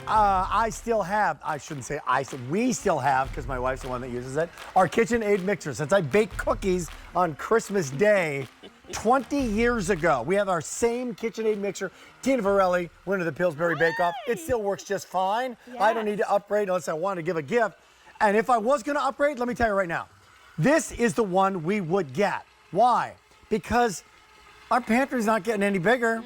I still have, I shouldn't say we still have, because my wife's the one that uses it, our KitchenAid mixer. Since I baked cookies on Christmas Day 20 years ago, we have our same KitchenAid mixer. Tina Varelli, winner of the Pillsbury Bake Off. It still works just fine. Yes. I don't need to upgrade unless I want to give a gift. And if I was going to upgrade, let me tell you right now, this is the one we would get. Why? Because our pantry's not getting any bigger.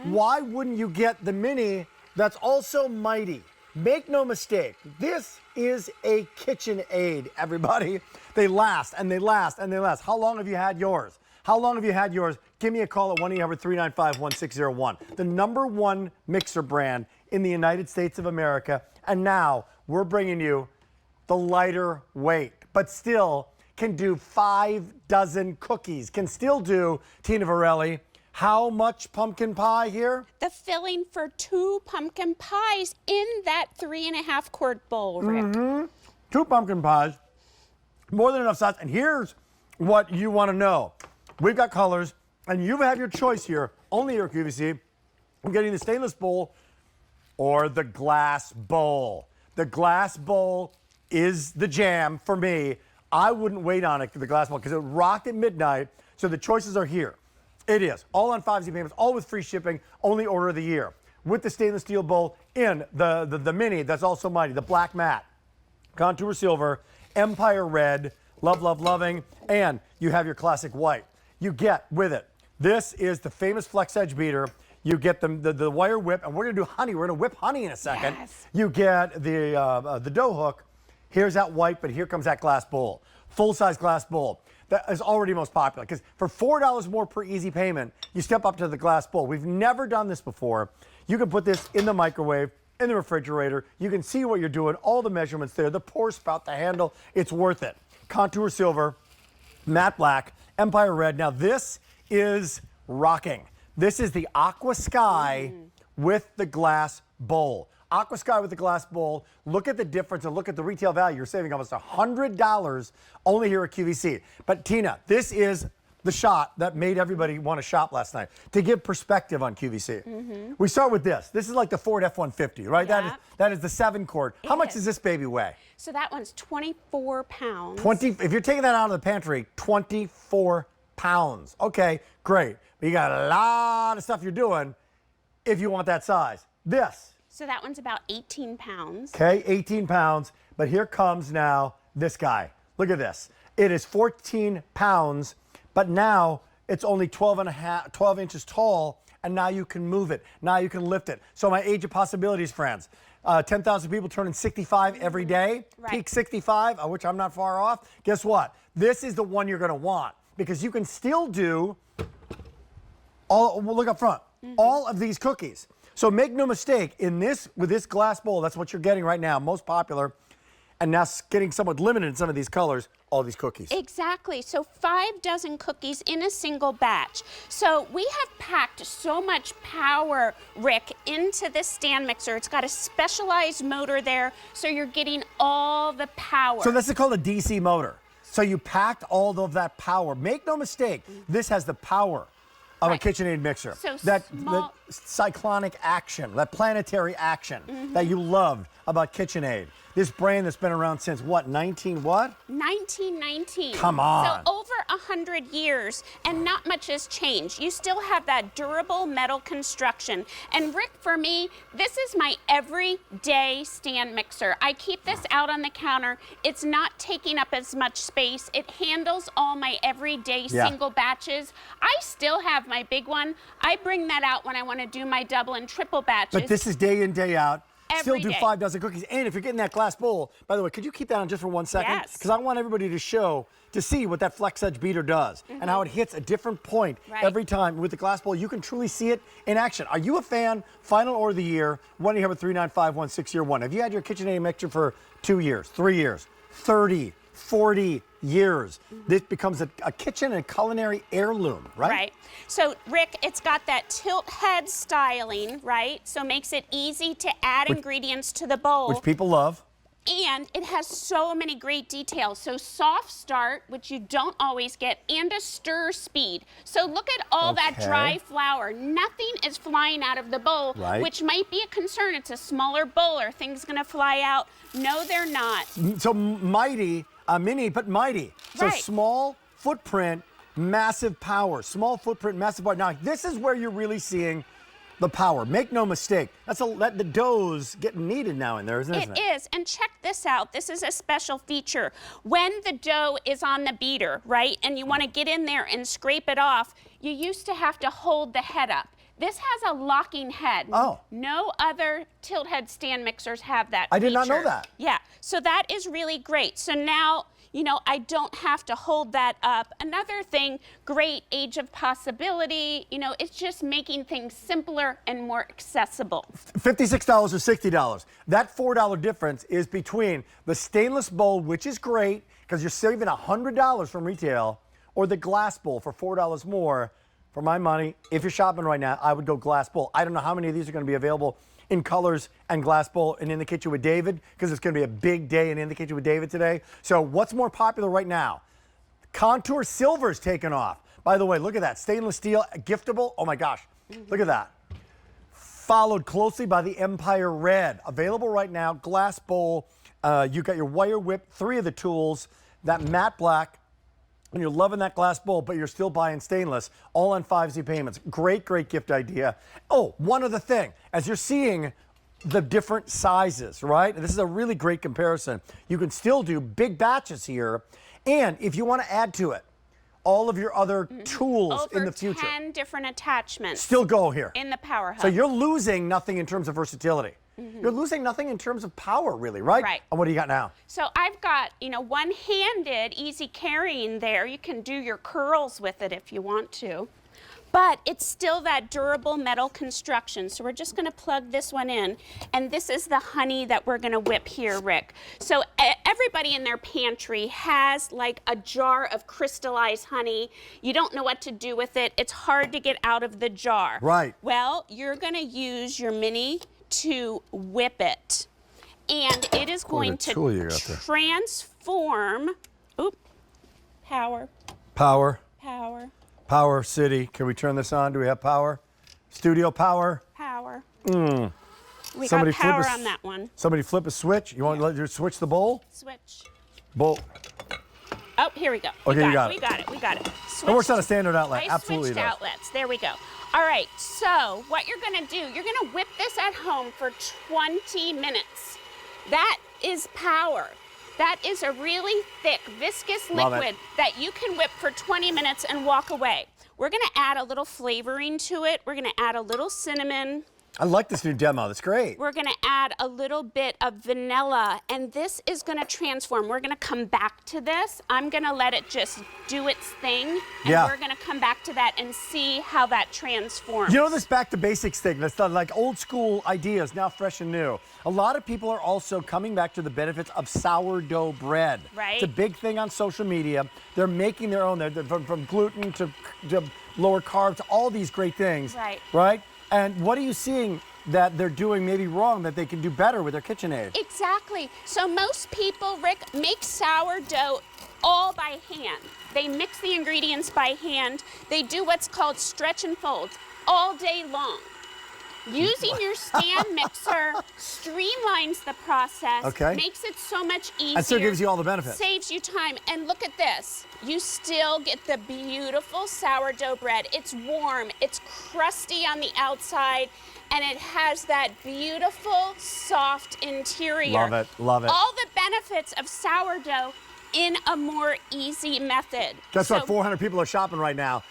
Why wouldn't you get the mini that's also mighty? Make no mistake, this is a KitchenAid, everybody. They last and they last and they last. How long have you had yours? How long have you had yours? Give me a call at 1-800-395-1601. The #1 mixer brand in the United States of America. And now we're bringing you the lighter weight, but still can do 5 dozen cookies. Can still do, Tina Varelli, how much pumpkin pie here? The filling for 2 pumpkin pies in that 3.5 quart bowl, Rick. 2 pumpkin pies, more than enough size. And here's what you want to know. We've got colors, and you have your choice here, only here at QVC. I'm getting the stainless bowl or the glass bowl. The glass bowl is the jam for me. I wouldn't wait on it, the glass bowl, because it rocked at midnight. So the choices are here. It is all on 5Z payments, all with free shipping, only order of the year. With the stainless steel bowl in the mini, that's also mighty, the black matte, contour silver, empire red, love, love, loving, and you have your classic white. You get with it. This is the famous flex edge beater. You get the wire whip, and we're gonna do honey. We're gonna whip honey in a second. Yes. You get the dough hook. Here's that white, but here comes that glass bowl. Full-size glass bowl. That is already most popular, because for $4 more per easy payment, you step up to the glass bowl. We've never done this before. You can put this in the microwave, in the refrigerator. You can see what you're doing, all the measurements there, the pour spout, the handle. It's worth it. Contour silver, matte black, empire red. Now this is rocking. This is the Aqua Sky with the glass bowl. Aqua Sky with the glass bowl. Look at the difference and look at the retail value. You're saving almost $100 only here at QVC. But Tina, this is the shot that made everybody want to shop last night. To give perspective on QVC, we start with this. This is like the Ford F-150, right? Yeah. That is the 7-quart. How much does this baby weigh? So that one's 24 pounds. If you're taking that out of the pantry, 24 pounds. Okay, great. But you got a lot of stuff you're doing if you want that size. This. So that one's about 18 pounds. Okay, 18 pounds. But here comes now this guy. Look at this. It is 14 pounds, but now it's only 12 inches tall, and now you can move it. Now you can lift it. So my age of possibilities, friends. 10,000 people turning 65 every day. Right. Peak 65, which I'm not far off. Guess what? This is the one you're going to want, because you can still do all, look up front, all of these cookies. So make no mistake, with this glass bowl, that's what you're getting right now, most popular, and now getting somewhat limited in some of these colors, all these cookies. Exactly. So 5 dozen cookies in a single batch. So we have packed so much power, Rick, into this stand mixer. It's got a specialized motor there, so you're getting all the power. So this is called a DC motor. So you packed all of that power. Make no mistake, this has the power of a KitchenAid mixer. So that small, cyclonic action, that planetary action that you loved about KitchenAid. This brand that's been around since what, 1919. Come on. So over 100 years, and not much has changed. You still have that durable metal construction. And Rick, for me, this is my everyday stand mixer. I keep this out on the counter. It's not taking up as much space. It handles all my everyday single batches. I still have my big one. I bring that out when I want to do my double and triple batches. But this is day in, day out. Still do day. 5 dozen cookies. And if you're getting that glass bowl, by the way, could you keep that on just for 1 second? Yes. Because I want everybody to see what that flex edge beater does and how it hits a different point every time. With the glass bowl, you can truly see it in action. Are you a fan? Final order of the year, 1-800-395-1601. Have you had your KitchenAid mixer for 2 years, 3 years, 30, 40 years? This becomes a kitchen and culinary heirloom, right? Right. So, Rick, it's got that tilt head styling, right? So makes it easy to add ingredients to the bowl. Which people love. And it has so many great details. So soft start, which you don't always get, and a stir speed. So look at all that dry flour. Nothing is flying out of the bowl, which might be a concern. It's a smaller bowl. Are things gonna fly out? No, they're not. So mighty, mini, but mighty. So small footprint, massive power. Small footprint, massive power. Now, this is where you're really seeing the power. Make no mistake. The dough's getting kneaded now in there, isn't it? It is. And check this out. This is a special feature. When the dough is on the beater, right, and you want to get in there and scrape it off, you used to have to hold the head up. This has a locking head. Oh. No other tilt head stand mixers have that feature. I did not know that. Yeah. So that is really great. So now, you know, I don't have to hold that up. Another thing, great age of possibility, you know, it's just making things simpler and more accessible. $56 or $60. That $4 difference is between the stainless bowl, which is great because you're saving $100 from retail, or the glass bowl for $4 more. For my money, if you're shopping right now, I would go glass bowl. I don't know how many of these are going to be available in colors and glass bowl and In the Kitchen with David, because it's going to be a big day in the Kitchen with David today. So what's more popular right now? Contour silver's taken off. By the way, look at that. Stainless steel, giftable. Oh my gosh, look at that. Followed closely by the Empire Red. Available right now, glass bowl. You got your wire whip, 3 of the tools, that matte black, and you're loving that glass bowl, but you're still buying stainless, all on 5Z payments. Great, great gift idea. Oh, one other thing. As you're seeing the different sizes, right? And this is a really great comparison. You can still do big batches here. And if you want to add to it all of your other tools in the future. Over 10 different attachments. Still go here. In the Power Hub. So you're losing nothing in terms of versatility. You're losing nothing in terms of power, really, right? Right. And what do you got now? So I've got, you know, one-handed, easy carrying there. You can do your curls with it if you want to. But it's still that durable metal construction. So we're just gonna plug this one in. And this is the honey that we're gonna whip here, Rick. So everybody in their pantry has like a jar of crystallized honey. You don't know what to do with it. It's hard to get out of the jar. Right. Well, you're gonna use your mini to whip it. And it is going to transform, power. Power City. Can we turn this on? Do we have power? Studio power? Power. We Somebody got power on that one. Somebody flip a switch. You want to let you switch the bowl? Switch. Bowl. Oh, here we go. Okay, we got it. It works on a standard outlet. Absolutely switched outlets. There we go. All right, so what you're gonna do, you're gonna whip this at home for 20 minutes. That is power. That is a really thick, viscous liquid that you can whip for 20 minutes and walk away. We're gonna add a little flavoring to it. We're gonna add a little cinnamon. I like this new demo. That's great. We're gonna add a little bit of vanilla, and this is gonna transform. We're gonna come back to this. I'm gonna let it just do its thing, and we're gonna come back to that and see how that transforms. You know, this back to basics thing, that's like old school ideas, now fresh and new. A lot of people are also coming back to the benefits of sourdough bread. Right. It's a big thing on social media. They're making their own, from gluten to lower carbs, all these great things. Right. Right? And what are you seeing that they're doing maybe wrong that they can do better with their KitchenAid? Exactly. So most people, Rick, make sourdough all by hand. They mix the ingredients by hand. They do what's called stretch and folds all day long. Using your stand mixer streamlines the process, makes it so much easier. And still gives you all the benefits. Saves you time. And look at this. You still get the beautiful sourdough bread. It's warm, it's crusty on the outside, and it has that beautiful, soft interior. Love it, love it. All the benefits of sourdough in a more easy method. Guess what? 400 people are shopping right now.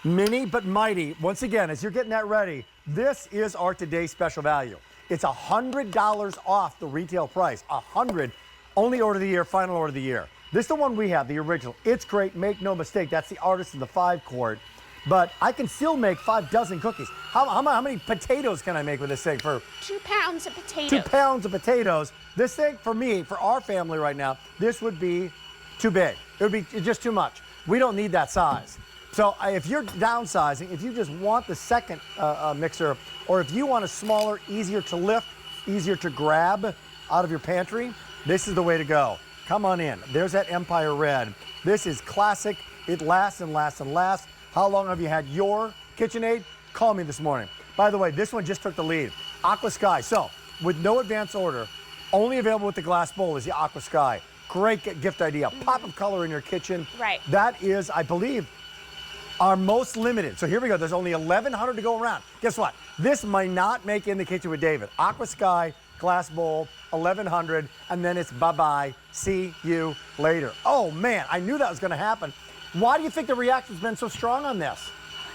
Mini but mighty. Once again, as you're getting that ready, this is our today's special value. It's $100 off the retail price. $100, only order of the year, final order of the year. This is the one we have, the original. It's great, make no mistake. That's the Artisan, the 5-quart. But I can still make 5 dozen cookies. How many potatoes can I make with this thing? For 2 pounds of potatoes. 2 pounds of potatoes. This thing, for me, for our family right now, this would be too big. It would be just too much. We don't need that size. So if you're downsizing, if you just want the second mixer, or if you want a smaller, easier to lift, easier to grab out of your pantry, this is the way to go. Come on in. There's that Empire Red. This is classic. It lasts and lasts and lasts. How long have you had your KitchenAid? Call me this morning. By the way, this one just took the lead. Aqua Sky. So, with no advance order, only available with the glass bowl is the Aqua Sky. Great gift idea. Pop of color in your kitchen. Right. That is, I believe, our most limited. So here we go. There's only 1,100 to go around. Guess what? This might not make In the Kitchen with David. Aqua Sky, glass bowl, 1,100, and then it's bye-bye. See you later. Oh, man, I knew that was going to happen. Why do you think the reaction's been so strong on this?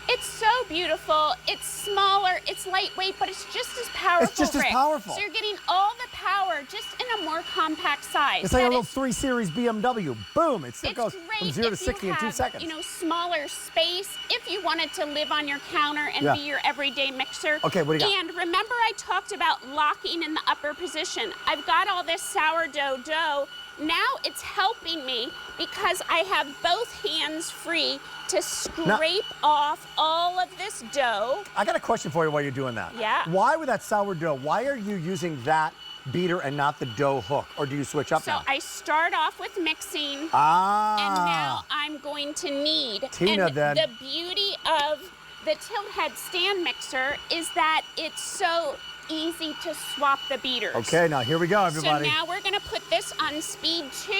It's so beautiful. It's smaller, it's lightweight, but it's just as powerful. It's just as Rick. powerful. So you're getting all the power just in a more compact size. It's like a little 3 Series BMW. Boom, it still It's goes great from 0 to if 60 you in 2 have, seconds. You know, smaller space. If you wanted to live on your counter and be your everyday mixer. Okay, what do you got? And remember I talked about locking in the upper position. I've got all this sourdough dough. Now it's helping me because I have both hands free to scrape off all of this dough. I got a question for you while you're doing that. Yeah. Why with that sourdough, why are you using that beater and not the dough hook? Or do you switch up now? So I start off with mixing, and now I'm going to knead. Tina, and then. The beauty of the tilt head stand mixer is that it's so easy to swap the beaters. Okay, now here we go, everybody. So now we're gonna put this on speed 2.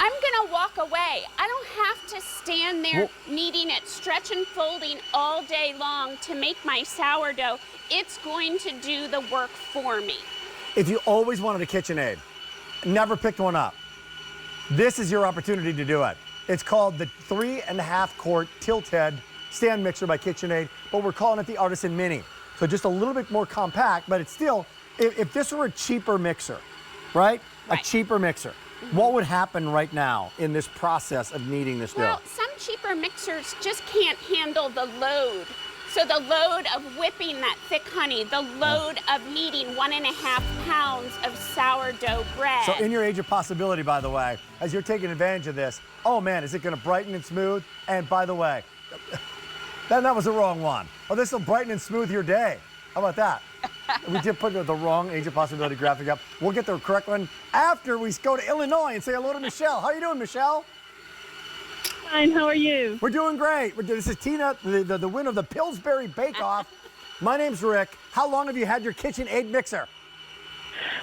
I'm gonna walk away. I don't have to stand there kneading it, stretch and folding all day long to make my sourdough. It's going to do the work for me. If you always wanted a KitchenAid, never picked one up, this is your opportunity to do it. It's called the 3.5 quart tilt head stand mixer by KitchenAid, but we're calling it the Artisan Mini. So just a little bit more compact, but it's still, if this were a cheaper mixer, right? A cheaper mixer, what would happen right now in this process of kneading this dough? Well, some cheaper mixers just can't handle the load. So the load of whipping that thick honey, the load of kneading 1.5 pounds of sourdough bread. So in your age of possibility, by the way, as you're taking advantage of this, oh man, is it gonna brighten and smooth? And by the way, that was the wrong one. Oh, this will brighten and smooth your day. How about that? We did put the wrong age of possibility graphic up. We'll get the correct one after we go to Illinois and say hello to Michelle. How you doing, Michelle? Fine, how are you? We're doing great. This is Tina, the winner of the Pillsbury Bake Off. My name's Rick. How long have you had your KitchenAid mixer?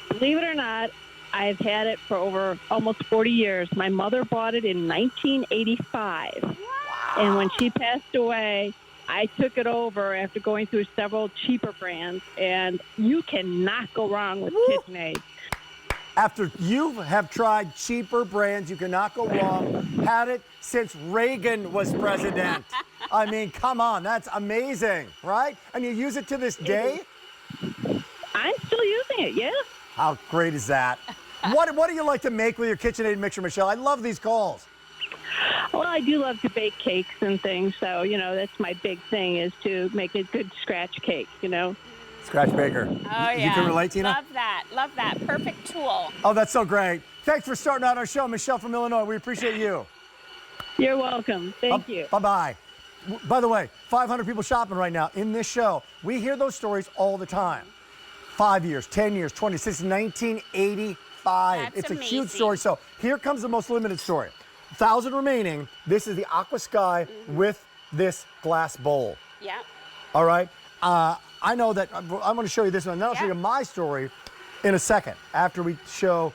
Believe it or not, I've had it for over almost 40 years. My mother bought it in 1985. Wow. And when she passed away, I took it over after going through several cheaper brands, and you cannot go wrong with KitchenAid. After you have tried cheaper brands, you cannot go wrong. Had it since Reagan was president. I mean, come on, that's amazing, right? And you use it to this day? I'm still using it, yeah. How great is that? What do you like to make with your KitchenAid mixer, Michelle? I love these calls. Well, I do love to bake cakes and things, so, you know, that's my big thing is to make a good scratch cake, you know. Scratch baker. Oh, yeah. You can relate, Tina? Love that. Love that. Perfect tool. Oh, that's so great. Thanks for starting out our show, Michelle from Illinois. We appreciate you. You're welcome. Thank you. Bye-bye. By the way, 500 people shopping right now in this show. We hear those stories all the time. 5 years, 10 years, 20, since 1985. That's it's a amazing. huge story. So here comes the most limited story. 1,000 remaining. This is the Aqua Sky with this glass bowl. Yeah. All right. I know that I'm going to show you this one. And then I'll show you my story in a second after we show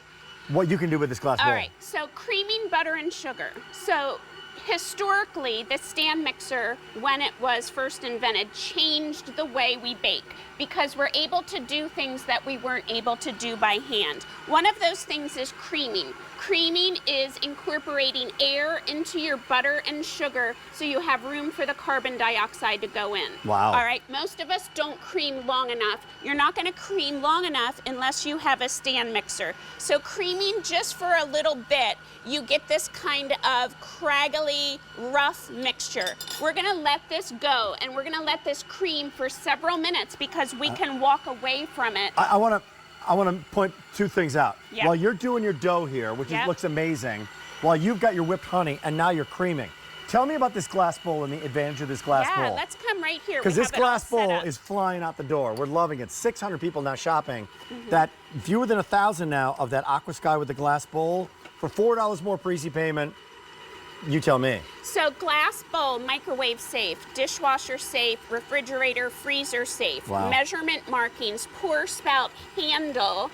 what you can do with this glass bowl. All right. So creaming butter and sugar. So historically, the stand mixer, when it was first invented, changed the way we bake because we're able to do things that we weren't able to do by hand. One of those things is creaming. Creaming is incorporating air into your butter and sugar so you have room for the carbon dioxide to go in. Wow. All right, most of us don't cream long enough. You're not gonna cream long enough unless you have a stand mixer. So creaming just for a little bit, you get this kind of craggly, rough mixture. We're gonna let this go and we're gonna let this cream for several minutes because we can walk away from it. I want to point two things out. Yeah. While you're doing your dough here, which looks amazing, while you've got your whipped honey and now you're creaming, Tell me about this glass bowl and the advantage of this glass bowl. Yeah, let's come right here. Because We this have it all glass set bowl up. is flying out the door. We're loving it. 600 people now shopping. That fewer than 1,000 now of that Aqua Sky with the glass bowl for $4 more per easy payment. You tell me. So glass bowl, microwave safe, dishwasher safe, refrigerator, freezer safe, Wow. measurement markings, pour spout handle,